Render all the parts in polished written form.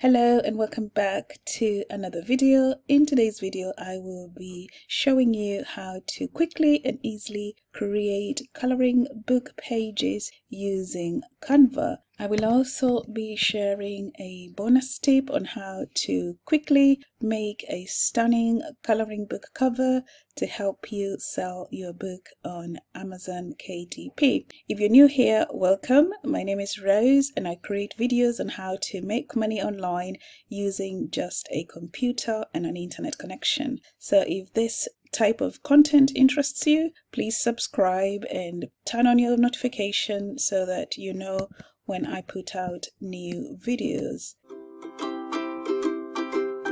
Hello and welcome back to another video. In today's video I will be showing you how to quickly and easily create coloring book pages using Canva. I will also be sharing a bonus tip on how to quickly make a stunning coloring book cover to help you sell your book on Amazon KDP. If you're new here, welcome. My name is Rose and I create videos on how to make money online using just a computer and an internet connection. So if this type of content interests you, please subscribe and turn on your notification so that you know when I put out new videos.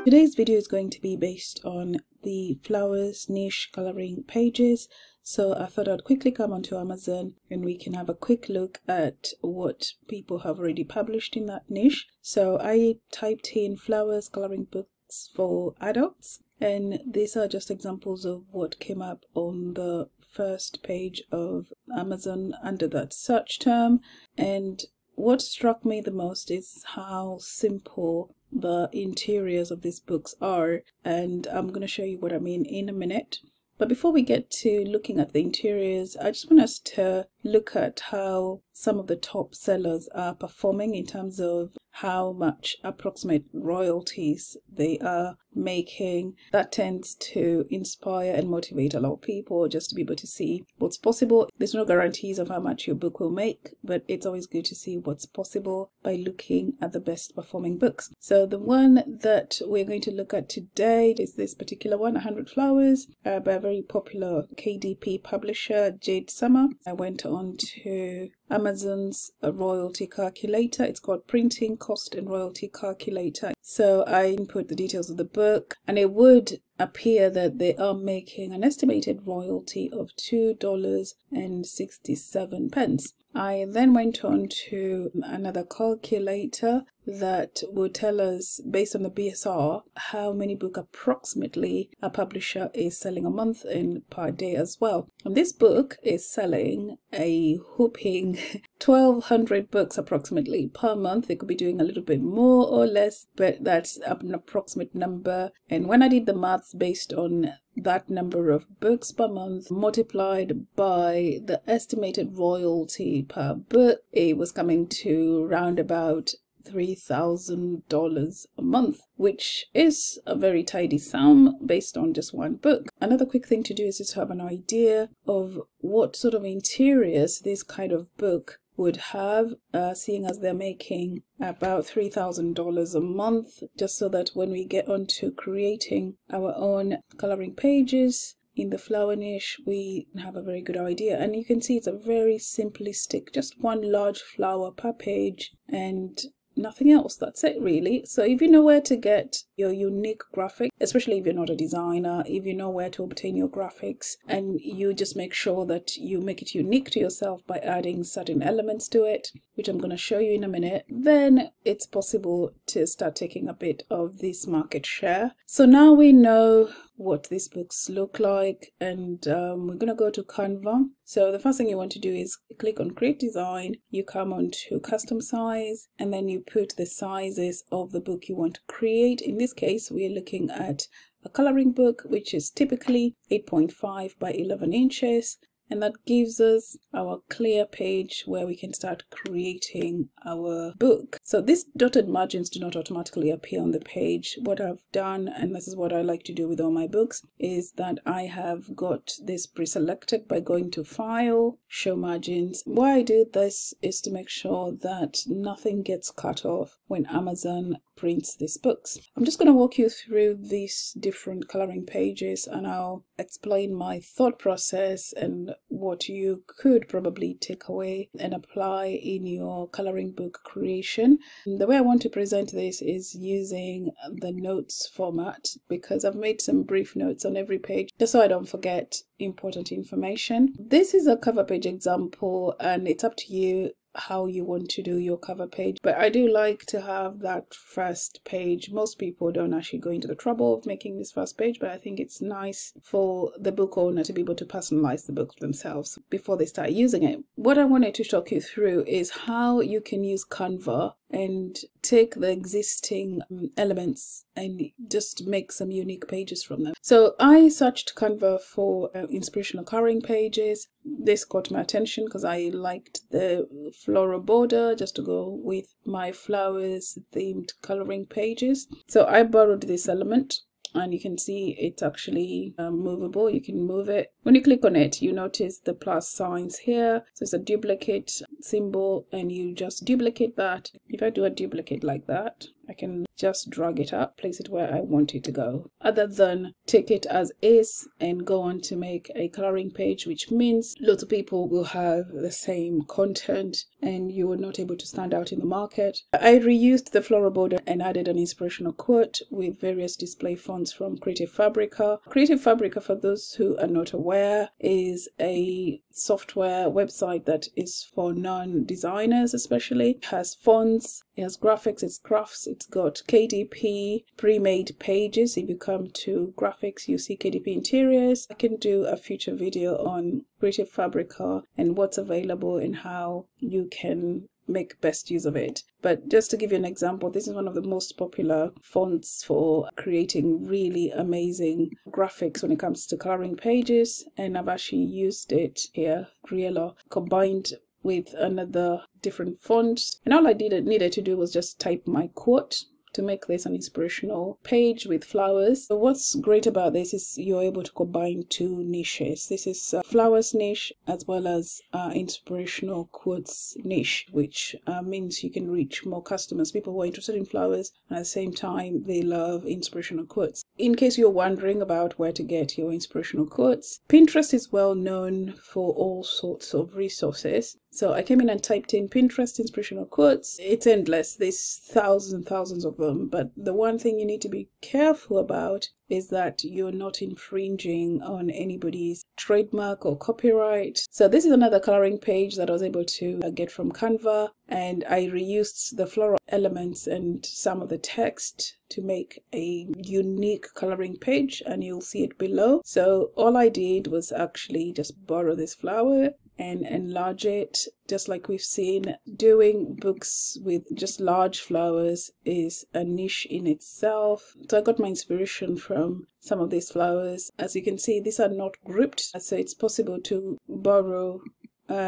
Today's video is going to be based on the flowers niche coloring pages. So I thought I'd quickly come onto Amazon and we can have a quick look at what people have already published in that niche. So I typed in flowers coloring books for adults, and these are just examples of what came up on the first page of Amazon under that search term. And what struck me the most is how simple the interiors of these books are, and I'm going to show you what I mean in a minute. But before we get to looking at the interiors, I just want us to look at how some of the top sellers are performing in terms of how much approximate royalties they are making. That tends to inspire and motivate a lot of people just to be able to see what's possible. There's no guarantees of how much your book will make, but it's always good to see what's possible by looking at the best performing books. So the one that we're going to look at today is this particular one, 100 Flowers, by a very popular KDP publisher, Jade Summer. I went on to Amazon's royalty calculator. It's called Printing Cost and Royalty Calculator. So I input the details of the book and it would appear that they are making an estimated royalty of $2.67. I then went on to another calculator that will tell us, based on the BSR, how many books approximately a publisher is selling a month and per day as well. And this book is selling a whopping 1,200 books approximately per month. They could be doing a little bit more or less, but that's an approximate number. And when I did the maths based on that number of books per month multiplied by the estimated royalty per book, it was coming to round about $3,000 a month, which is a very tidy sum based on just one book. Another quick thing to do is just have an idea of what sort of interiors this kind of book would have, seeing as they're making about $3,000 a month, just so that when we get on to creating our own coloring pages in the flower niche, we have a very good idea. And you can see it's a very simplistic, just one large flower per page and nothing else. That's it really. So if you know where to get your unique graphic, especially if you're not a designer, if you know where to obtain your graphics and you just make sure that you make it unique to yourself by adding certain elements to it, which I'm going to show you in a minute, then it's possible to start taking a bit of this market share. So now we know what these books look like, and we're going to go to Canva. So the first thing you want to do is click on Create Design, you come on to Custom Size, and then you put the sizes of the book you want to create. In this case, we're looking at a coloring book, which is typically 8.5 by 11 inches. And that gives us our clear page where we can start creating our book. So these dotted margins do not automatically appear on the page. What I've done, and this is what I like to do with all my books, is that I have got this pre-selected by going to File, Show Margins. Why I do this is to make sure that nothing gets cut off when Amazon prints these books. I'm just going to walk you through these different coloring pages and I'll explain my thought process and what you could probably take away and apply in your coloring book creation. The way I want to present this is using the notes format, because I've made some brief notes on every page just so I don't forget important information. This is a cover page example and it's up to you how you want to do your cover page, but I do like to have that first page. Most people don't actually go into the trouble of making this first page, but I think it's nice for the book owner to be able to personalize the book themselves before they start using it. What I wanted to talk you through is how you can use Canva and take the existing elements and just make some unique pages from them. So I searched Canva for inspirational coloring pages. This caught my attention because I liked the floral border just to go with my flowers themed coloring pages. So I borrowed this element, and you can see it's actually movable. You can move it. When you click on it, you notice the plus signs here. So it's a duplicate symbol, and you just duplicate that. If I do a duplicate like that, I can just drag it up, place it where I want it to go, other than take it as is and go on to make a coloring page, which means lots of people will have the same content and you are not able to stand out in the market. I reused the floral border and added an inspirational quote with various display fonts from Creative Fabrica. Creative Fabrica, for those who are not aware, is a software website that is for non-designers especially. It has fonts, it has graphics, it's crafts, it's got KDP pre-made pages. If you come to graphics, you see KDP interiors. I can do a future video on Creative Fabrica and what's available and how you can make best use of it. But just to give you an example, this is one of the most popular fonts for creating really amazing graphics when it comes to coloring pages, and I've actually used it here, Criella, combined with another different font, and all I needed to do was just type my quote to make this an inspirational page with flowers. So what's great about this is you're able to combine two niches. This is flowers niche as well as inspirational quotes niche, which means you can reach more customers, people who are interested in flowers, and at the same time they love inspirational quotes. In case you're wondering about where to get your inspirational quotes, Pinterest is well known for all sorts of resources. So I came in and typed in Pinterest inspirational quotes. It's endless. There's thousands and thousands of them. But the one thing you need to be careful about is that you're not infringing on anybody's trademark or copyright. So this is another coloring page that I was able to get from Canva, and I reused the floral elements and some of the text to make a unique coloring page, and you'll see it below. So all I did was actually just borrow this flower and enlarge it, just like we've seen. Doing books with just large flowers is a niche in itself. So I got my inspiration from some of these flowers. As you can see, these are not grouped, so it's possible to borrow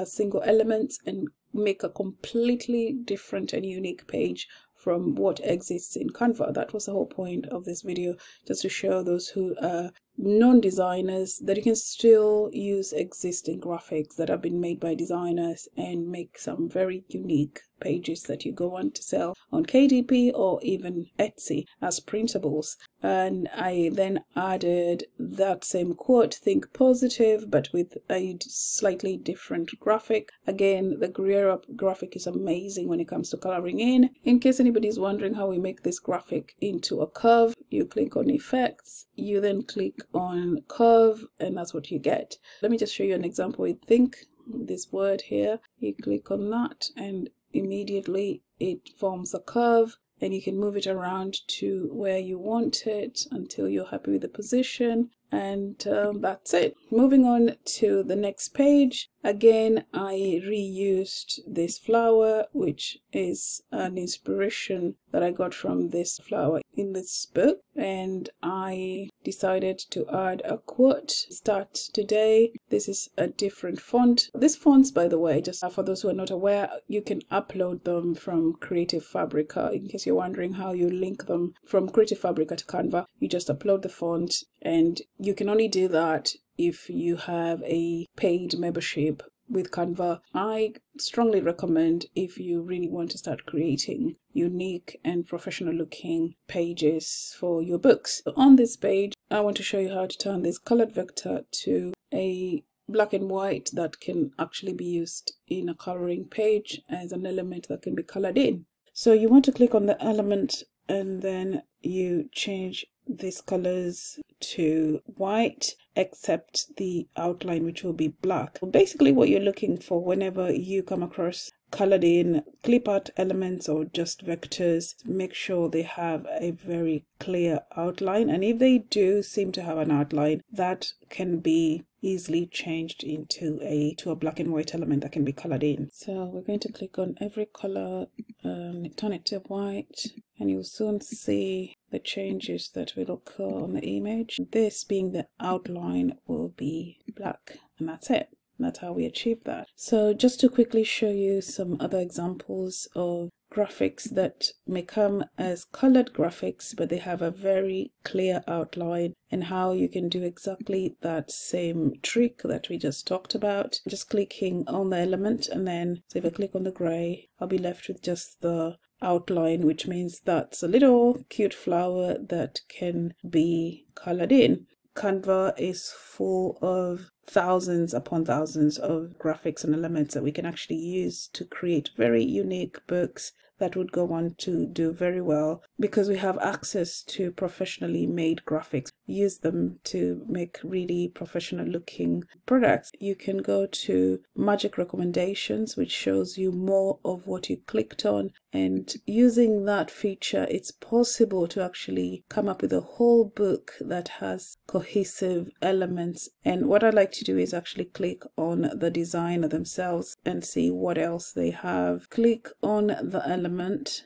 single elements and make a completely different and unique page from what exists in Canva. That was the whole point of this video, just to show those who are non-designers that you can still use existing graphics that have been made by designers and make some very unique pages that you go on to sell on KDP or even Etsy as printables. And I then added that same quote, think positive, but with a slightly different graphic. Again, the Guerrero graphic is amazing when it comes to coloring in. In case anybody's wondering how we make this graphic into a curve, you click on effects, you then click on curve, and that's what you get. Let me just show you an example with think, this word here. You click on that and immediately it forms a curve, and you can move it around to where you want it until you're happy with the position. And that's it. Moving on to the next page. Again, I reused this flower, which is an inspiration that I got from this flower in this book, and I decided to add a quote. Start today. This is a different font. These fonts, by the way, just for those who are not aware, you can upload them from Creative Fabrica. In case you're wondering how you link them from Creative Fabrica to Canva, you just upload the font, and you can only do that if you have a paid membership with Canva. I strongly recommend if you really want to start creating unique and professional looking pages for your books. So on this page, I want to show you how to turn this colored vector to a black and white that can actually be used in a coloring page as an element that can be colored in. So you want to click on the element and then you change these colors to white, except the outline, which will be black. Basically what you're looking for whenever you come across colored in clip art elements or just vectors, make sure they have a very clear outline. And if they do seem to have an outline, that can be easily changed into a black and white element that can be colored in. So we're going to click on every color, turn it to white, and you'll soon see the changes that will occur on the image. This being the outline will be black, and that's it. That's how we achieve that. So just to quickly show you some other examples of graphics that may come as colored graphics, but they have a very clear outline, and how you can do exactly that same trick that we just talked about. Just clicking on the element, and then so if I click on the gray, I'll be left with just the outline, which means that's a little cute flower that can be colored in. Canva is full of thousands upon thousands of graphics and elements that we can actually use to create very unique books that would go on to do very well, because we have access to professionally made graphics. Use them to make really professional looking products. You can go to Magic Recommendations, which shows you more of what you clicked on, and using that feature, it's possible to actually come up with a whole book that has cohesive elements. And what I like to do is actually click on the designer themselves and see what else they have. Click on the element,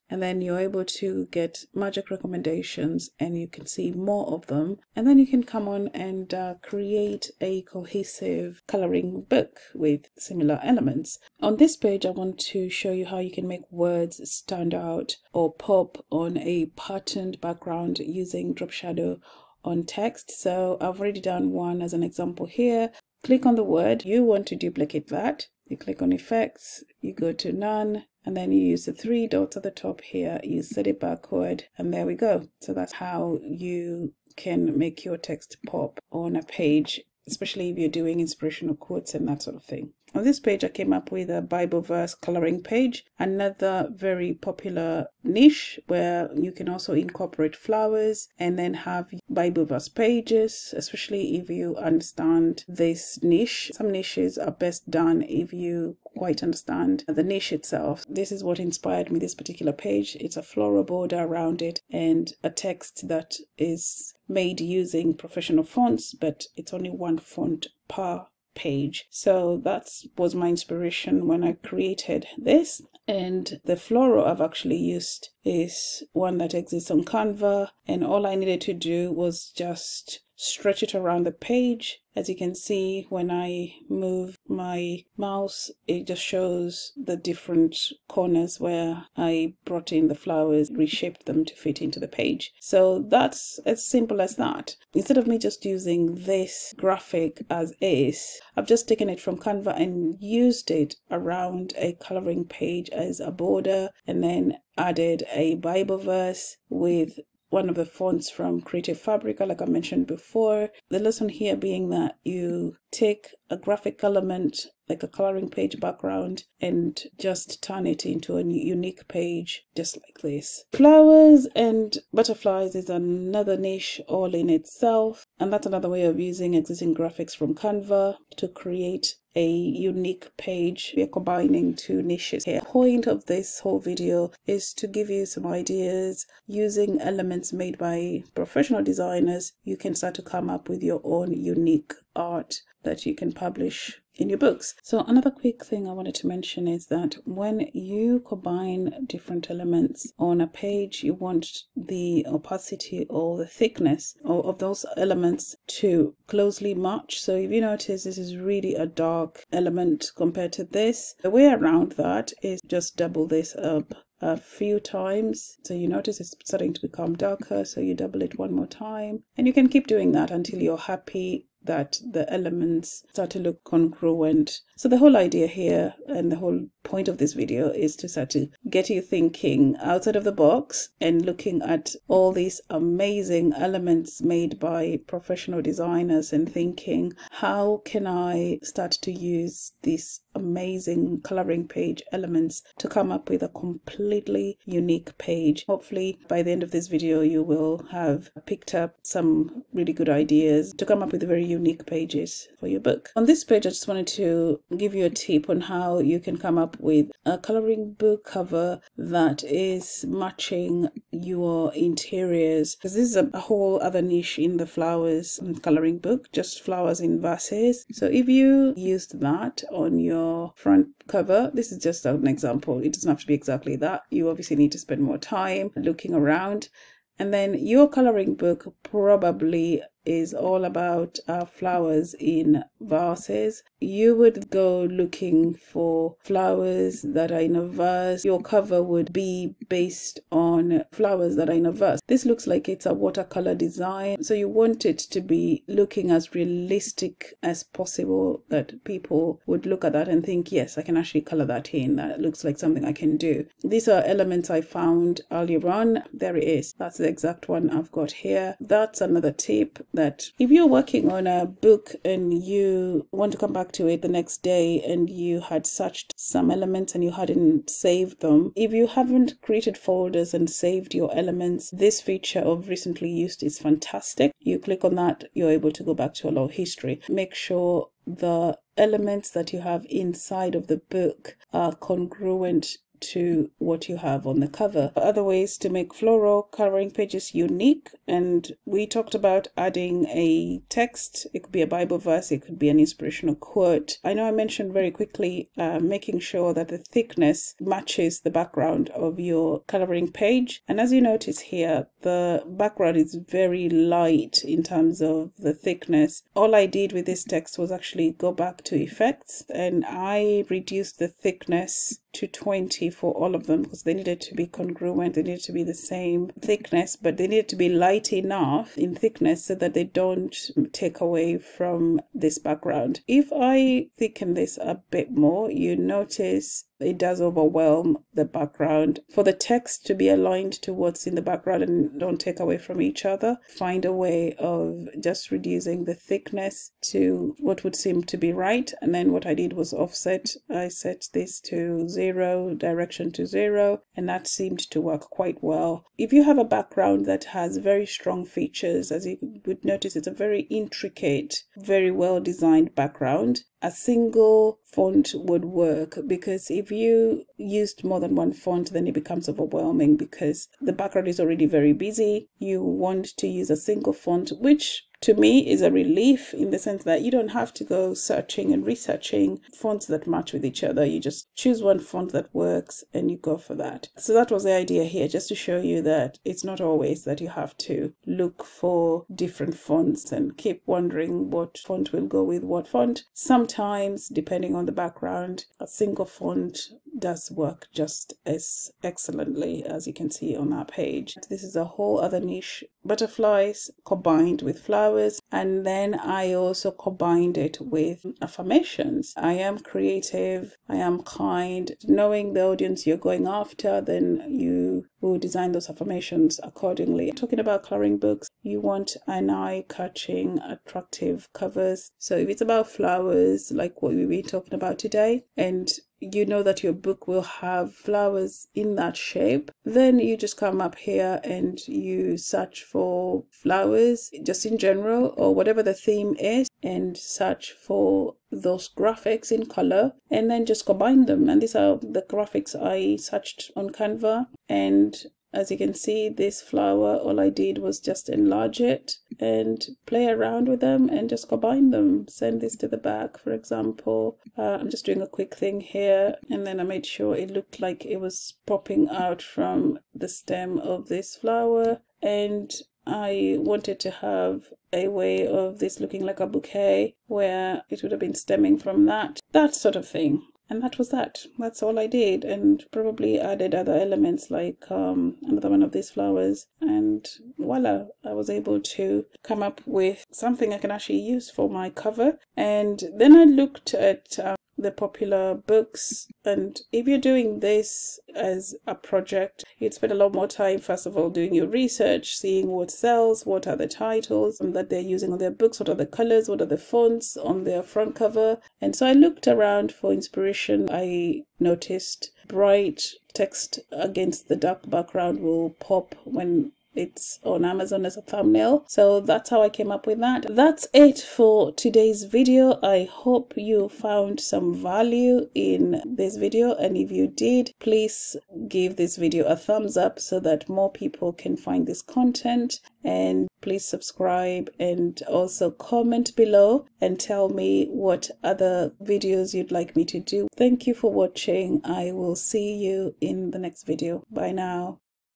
and then you're able to get Magic Recommendations, and you can see more of them. And then you can come on and create a cohesive coloring book with similar elements. On this page, I want to show you how you can make words stand out or pop on a patterned background using drop shadow on text. So I've already done one as an example here. Click on the word you want to duplicate that. You click on effects, you go to none, and then you use the three dots at the top here. You set it backward, and there we go. So that's how you can make your text pop on a page, especially if you're doing inspirational quotes and that sort of thing. On this page, I came up with a Bible verse coloring page, another very popular niche where you can also incorporate flowers and then have Bible verse pages, especially if you understand this niche. Some niches are best done if you quite understand the niche itself. This is what inspired me, this particular page. It's a floral border around it and a text that is made using professional fonts, but it's only one font per page. So that was my inspiration when I created this. And the floral I've actually used is one that exists on Canva, and all I needed to do was just stretch it around the page. As you can see, when I move my mouse, it just shows the different corners where I brought in the flowers, reshaped them to fit into the page. So that's as simple as that. Instead of me just using this graphic as is, I've just taken it from Canva and used it around a coloring page as a border, and then added a Bible verse with one of the fonts from Fabrica, like I mentioned before. The lesson here being that you take a graphic element like a coloring page background and just turn it into a unique page just like this. Flowers and butterflies is another niche all in itself, and that's another way of using existing graphics from Canva to create a unique page. We are combining two niches here. The point of this whole video is to give you some ideas. Using elements made by professional designers, you can start to come up with your own unique art that you can publish in your books. So another quick thing I wanted to mention is that when you combine different elements on a page, you want the opacity or the thickness of those elements to closely match. So if you notice, this is really a dark element compared to this. The way around that is just double this up a few times. So you notice it's starting to become darker, so you double it one more time, and you can keep doing that until you're happy that the elements start to look congruent. So the whole idea here and the whole point of this video is to start to get you thinking outside of the box and looking at all these amazing elements made by professional designers and thinking, how can I start to use these amazing coloring page elements to come up with a completely unique page. Hopefully by the end of this video you will have picked up some really good ideas to come up with very unique pages for your book. On this page I just wanted to give you a tip on how you can come up with a coloring book cover that is matching your interiors, because this is a whole other niche in the flowers coloring book, just flowers in vases. So if you used that on your front cover, this is just an example, it doesn't have to be exactly that. You obviously need to spend more time looking around, and then your coloring book probably is all about flowers in vases. You would go looking for flowers that are in a vase. Your cover would be based on flowers that are in a vase. This looks like it's a watercolor design, so you want it to be looking as realistic as possible, that people would look at that and think, yes, I can actually color that in. That looks like something I can do. These are elements I found earlier on. There it is. That's the exact one I've got here. That's another tip, that if you're working on a book and you want to come back to it the next day and you had searched some elements and you hadn't saved them, if you haven't created folders and saved your elements, this feature of recently used is fantastic. You click on that, you're able to go back to a lot of history. Make sure the elements that you have inside of the book are congruent to what you have on the cover. Other ways to make floral coloring pages unique, and we talked about adding a text. It could be a Bible verse, it could be an inspirational quote. I know I mentioned very quickly making sure that the thickness matches the background of your coloring page, and as you notice here, the background is very light in terms of the thickness. All I did with this text was actually go back to effects and I reduced the thickness to 20 for all of them, because they needed to be congruent, they needed to be the same thickness, but they needed to be light enough in thickness so that they don't take away from this background. If I thicken this a bit more, you notice it does overwhelm the background. For the text to be aligned to what's in the background and don't take away from each other, find a way of just reducing the thickness to what would seem to be right. And then what I did was offset. I set this to 0, direction to 0, and that seemed to work quite well. If you have a background that has very strong features, as you would notice, it's a very intricate, very well designed background, a single font would work, because if you used more than one font, then it becomes overwhelming because the background is already very busy. You want to use a single font, which to me is a relief in the sense that you don't have to go searching and researching fonts that match with each other. You just choose one font that works and you go for that. So that was the idea here, just to show you that it's not always that you have to look for different fonts and keep wondering what font will go with what font. Sometimes, depending on the background, a single font does work just as excellently, as you can see on our page. This is a whole other niche, butterflies combined with flowers, and then I also combined it with affirmations. I am creative, I am kind. Knowing the audience you're going after, then you will design those affirmations accordingly. Talking about coloring books, you want an eye-catching, attractive covers. So if it's about flowers, like what we've been talking about today, and you know that your book will have flowers in that shape, then you just come up here and you search for flowers just in general, or whatever the theme is, and search for those graphics in color and then just combine them. And these are the graphics I searched on Canva, and as you can see, this flower, all I did was just enlarge it and play around with them and just combine them. Send this to the back, for example. I'm just doing a quick thing here, and then I made sure it looked like it was popping out from the stem of this flower, and I wanted to have a way of this looking like a bouquet where it would have been stemming from that sort of thing. And that was that. That's all I did, and probably added other elements like another one of these flowers, and voila, I was able to come up with something I can actually use for my cover. And then I looked at the popular books. And if you're doing this as a project, you'd spend a lot more time, first of all, doing your research, seeing what sells, what are the titles that they're using on their books, what are the colors, what are the fonts on their front cover. And so I looked around for inspiration. I noticed bright text against the dark background will pop when it's on Amazon as a thumbnail. So that's how I came up with that. That's it for today's video. I hope you found some value in this video, and if you did, please give this video a thumbs up so that more people can find this content. And please subscribe and also comment below and tell me what other videos you'd like me to do. Thank you for watching. I will see you in the next video. Bye now.